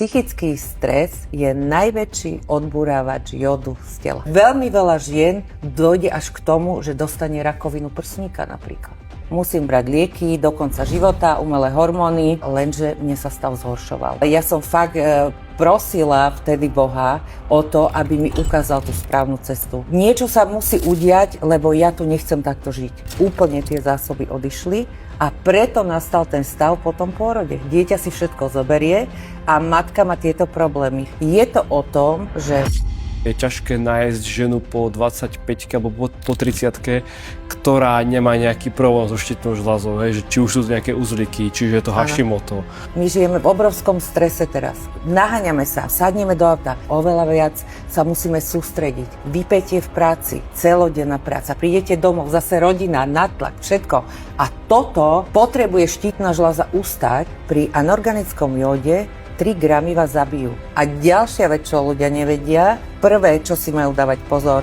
Psychický stres je najväčší odburávač jodu z tela. Veľmi veľa žien dojde až k tomu, že dostane rakovinu prsníka napríklad. Musím brať lieky do konca života, umelé hormóny, lenže mne sa stav zhoršoval. Ja som fakt prosila vtedy Boha o to, aby mi ukázal tú správnu cestu. Niečo sa musí udiať, lebo ja tu nechcem takto žiť. Úplne tie zásoby odišli a preto nastal ten stav po tom pôrode. Dieťa si všetko zoberie a matka má tieto problémy. Je to o tom, že je ťažké nájsť ženu po 25-ke alebo po 30-ke, ktorá nemá nejaký problém so štítnou žľazou, že či už sú to nejaké uzlíky, čiže je to Hashimoto. My žijeme v obrovskom strese teraz. Naháňame sa, sadneme do auta. Oveľa viac sa musíme sústrediť. Vypätie v práci, celodenná práca. Prídete domov, zase rodina, nátlak, všetko. A toto potrebuje štítna žľaza ustať. Pri anorganickom jóde 3 gramy vás zabijú. A ďalšia vec, čo ľudia nevedia, prvé, čo si majú dávať pozor,